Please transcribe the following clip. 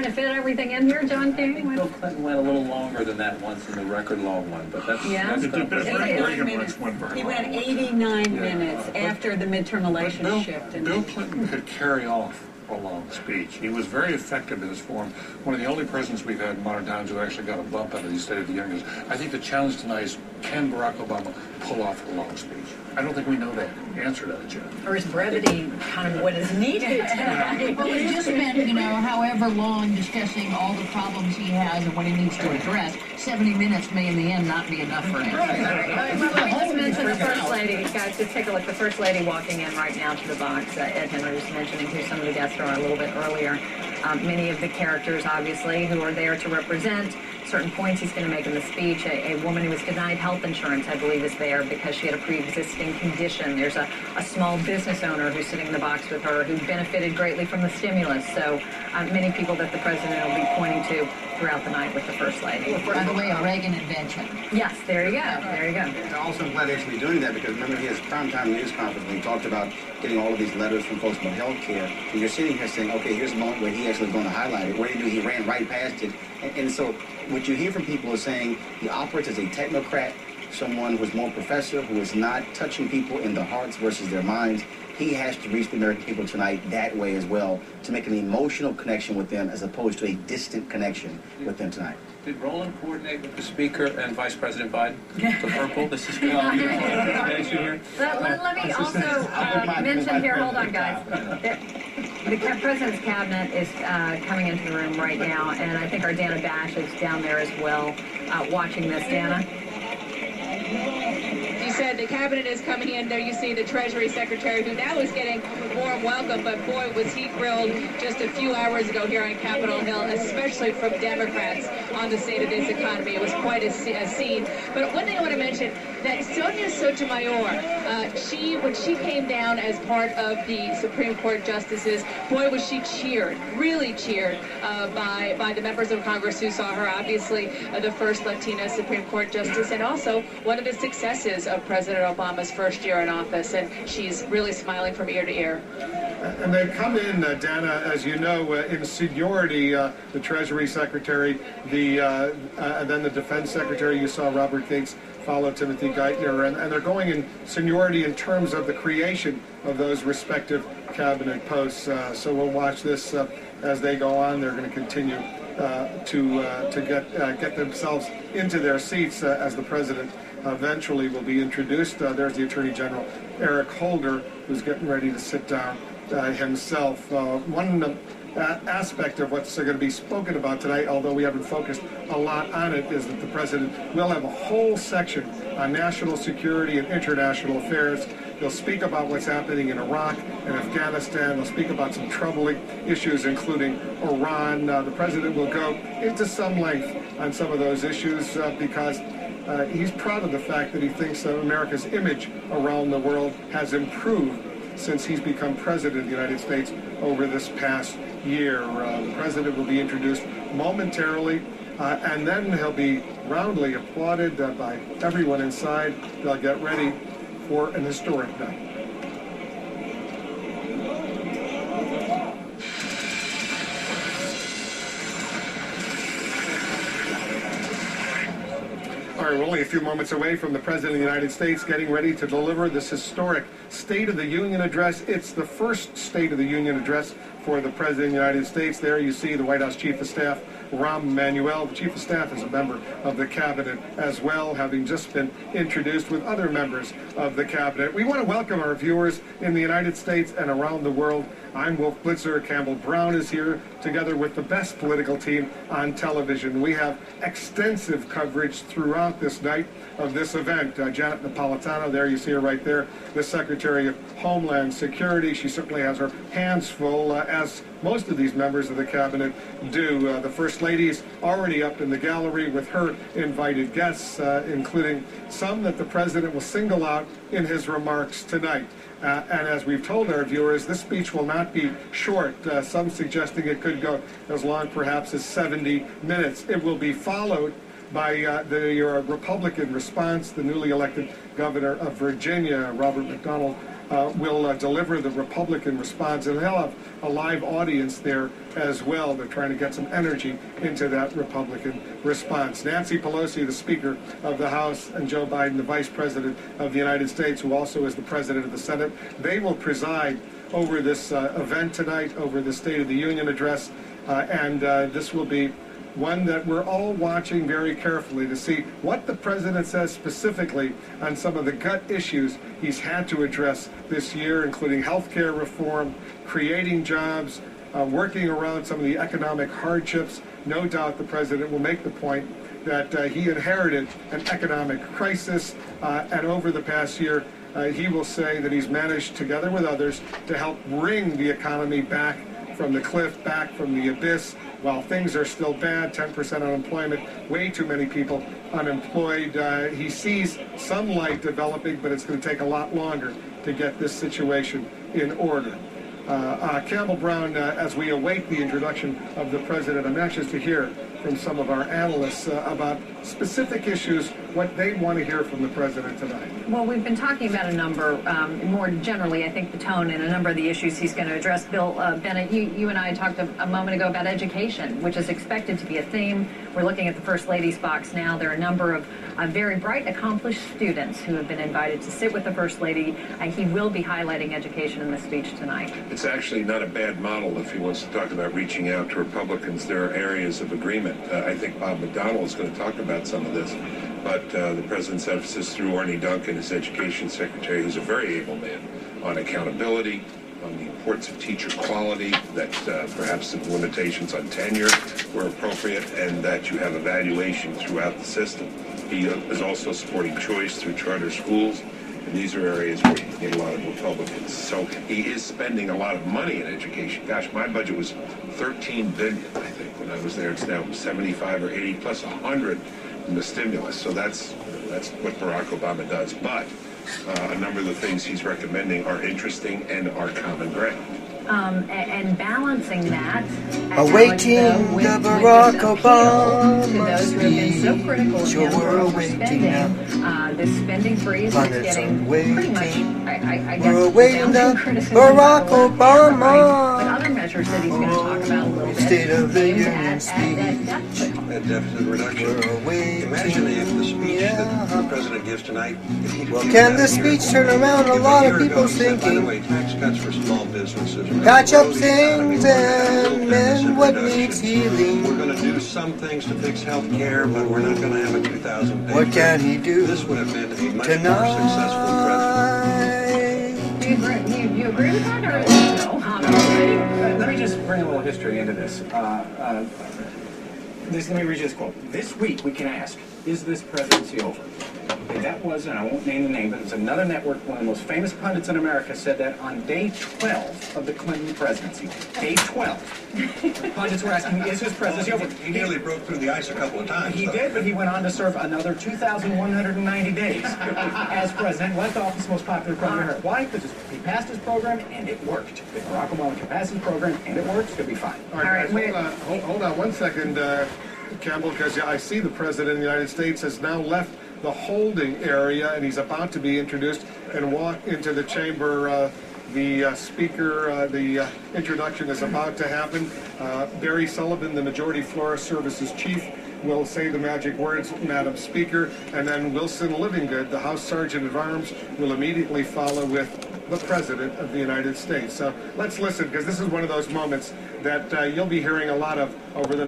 trying to fit everything in here, John King? Bill Clinton went a little longer than that once in the record long one, but that's... Yeah. That's He went 89 minutes after the midterm election shift. Bill Clinton could carry off a long speech. He was very effective in his form. One of the only presidents we've had in modern times who actually got a bump out of the State of the Union. I think the challenge tonight is, can Barack Obama pull off a long speech? I don't think we know that answer to that yet. Or is brevity kind of what is needed tonight? Well, it just meant, however long discussing all the problems he has and what he needs to address, 70 minutes may in the end not be enough for him. Let me just mention the First Lady. Guys, just take a look. The First Lady walking in right now to the box. Ed Henry was mentioning who some of the guests are a little bit earlier. Many of the characters, obviously, who are there to represent certain points he's going to make in the speech. A woman who was denied health insurance, I believe, is there because she had a pre-existing condition. There's a small business owner who's sitting in the box with her who benefited greatly from the stimulus. So many people that the president will be pointing to throughout the night with the First Lady. By the way, a Reagan invention. Yes, there you go. There you go. And also, I'm glad they're actually doing that because remember his primetime news conference when he talked about getting all of these letters from folks about health care. And you're sitting here saying, okay, here's a moment where he actually going to highlight it. What did he do? He ran right past it. And so what you hear from people is saying he operates as a technocrat, someone who's more professor, who is not touching people in the hearts versus their minds. He has to reach the American people tonight that way as well to make an emotional connection with them as opposed to a distant connection with them tonight. Did Roland coordinate with the Speaker and Vice President Biden? The purple? This is here. Let me also mention here, hold on, guys. The President's Cabinet is coming into the room right now, and I think our Dana Bash is down there as well, watching this. Dana? You said the cabinet is coming in. There you see the Treasury Secretary, who now is getting a warm welcome, but boy, was he grilled just a few hours ago here on Capitol Hill, especially from Democrats on the state of this economy. It was quite a scene. But one thing I want to mention, that Sonia Sotomayor, when she came down as part of the Supreme Court justices, boy, was she cheered, really cheered by the members of Congress who saw her, obviously the first Latina Supreme Court justice, and also one of the successes of President Obama's first year in office, and she's really smiling from ear to ear. And they come in, Dana, as you know, in seniority, the Treasury Secretary, and then the Defense Secretary. You saw Robert Gates follow Timothy Geithner, and they're going in seniority in terms of the creation of those respective cabinet posts. So we'll watch this as they go on. They're going to continue to get themselves into their seats as the president eventually will be introduced. There's the Attorney General Eric Holder, who's getting ready to sit down himself. One aspect of what's going to be spoken about tonight, although we haven't focused a lot on it, is that the president will have a whole section on national security and international affairs. They'll speak about what's happening in Iraq and Afghanistan. They'll speak about some troubling issues, including Iran. The president will go into some length on some of those issues because he's proud of the fact that he thinks America's image around the world has improved since he's become president of the United States over this past year. The president will be introduced momentarily, and then he'll be roundly applauded by everyone inside. They'll get ready for an historic night. All right, we're only a few moments away from the President of the United States getting ready to deliver this historic State of the Union address. It's the first State of the Union address for the President of the United States. There you see the White House Chief of Staff, Rahm Emanuel. The Chief of Staff is a member of the Cabinet as well, having just been introduced with other members of the Cabinet. We want to welcome our viewers in the United States and around the world. I'm Wolf Blitzer. Campbell Brown is here together with the best political team on television. We have extensive coverage throughout this night of this event. Janet Napolitano, there you see her right there, the Secretary of Homeland Security. She certainly has her hands full, as most of these members of the Cabinet do. The First Lady is already up in the gallery with her invited guests, including some that the President will single out in his remarks tonight. And as we've told our viewers, this speech will not be short, some suggesting it could go as long perhaps as 70 minutes. It will be followed by the Republican response. The newly elected governor of Virginia, Robert McDonnell, will deliver the Republican response, and they'll have a live audience there as well. They're trying to get some energy into that Republican response. Nancy Pelosi, the Speaker of the House, and Joe Biden, the Vice President of the United States, who also is the President of the Senate, they will preside over this event tonight, over the State of the Union address, and this will be one that we're all watching very carefully to see what the president says specifically on some of the gut issues he's had to address this year, including health care reform, creating jobs, working around some of the economic hardships. No doubt the president will make the point that he inherited an economic crisis, and over the past year, he will say that he's managed, together with others, to help bring the economy back from the cliff, back from the abyss. While things are still bad, 10% unemployment, way too many people unemployed, he sees some light developing, but it's going to take a lot longer to get this situation in order. Campbell Brown, as we await the introduction of the president, I'm anxious to hear from some of our analysts about specific issues, what they want to hear from the president tonight. Well, we've been talking about a number, more generally, I think the tone and a number of the issues he's going to address. Bill Bennett, you and I talked a moment ago about education, which is expected to be a theme. We're looking at the First Lady's box now. There are a number of very bright, accomplished students who have been invited to sit with the First Lady. He will be highlighting education in the speech tonight. It's actually not a bad model if he wants to talk about reaching out to Republicans. There are areas of agreement. I think Bob McDonnell is going to talk about some of this, but the president's emphasis through Arnie Duncan, his education secretary, who's a very able man, on accountability, on the importance of teacher quality, that perhaps some limitations on tenure were appropriate, and that you have evaluation throughout the system. He is also supporting choice through charter schools, and these are areas where you get a lot of Republicans. So he is spending a lot of money in education. Gosh, my budget was $13 billion, I think, when I was there. It's now 75 or 80 plus 100 in the stimulus. So that's what Barack Obama does. But a number of the things he's recommending are interesting and are common ground. And balancing that, awaiting with the Barack Obama to those who have been so critical of him for awaiting overspending, this spending freeze is getting pretty much, I guess, we're awaiting down the to criticism Barack by Obama. but other measures that he's going to talk about a little bit. State of the aimed Union at speech. At deficit reduction. Imagine if the speech that the president gives tonight. Can the speech turn around a lot of people's By the thinking? way, tax cuts for small businesses. Patch up things and mend what needs healing. We're going to do some things to fix health care, but we're not going to have a 2,000 page. What can he do This would have been a much tonight? more successful president. Do you agree with that, or no? Let me just bring a little history into this. Let me read you this quote. This week we can ask, is this presidency over? Okay, that was, and I won't name the name, but it was another network, one of the most famous pundits in America said that on day 12 of the Clinton presidency. Day 12. Pundits were asking, is his presidency over? He nearly broke through the ice a couple of times. He did, but he went on to serve another 2,190 days as president, left office, most popular president ever. Why? Because he passed his program and it worked. If Barack Obama can pass his program and it works, he'll be fine. All right, guys, hold on 1 second, Campbell, because I see the president of the United States has now left the holding area, and he's about to be introduced and walk into the chamber. The speaker, the introduction is about to happen. Barry Sullivan, the Majority Floor Services Chief, will say the magic words, Madam Speaker, and then Wilson Livingood, the House Sergeant at Arms, will immediately follow with the President of the United States. So let's listen, because this is one of those moments that you'll be hearing a lot of over the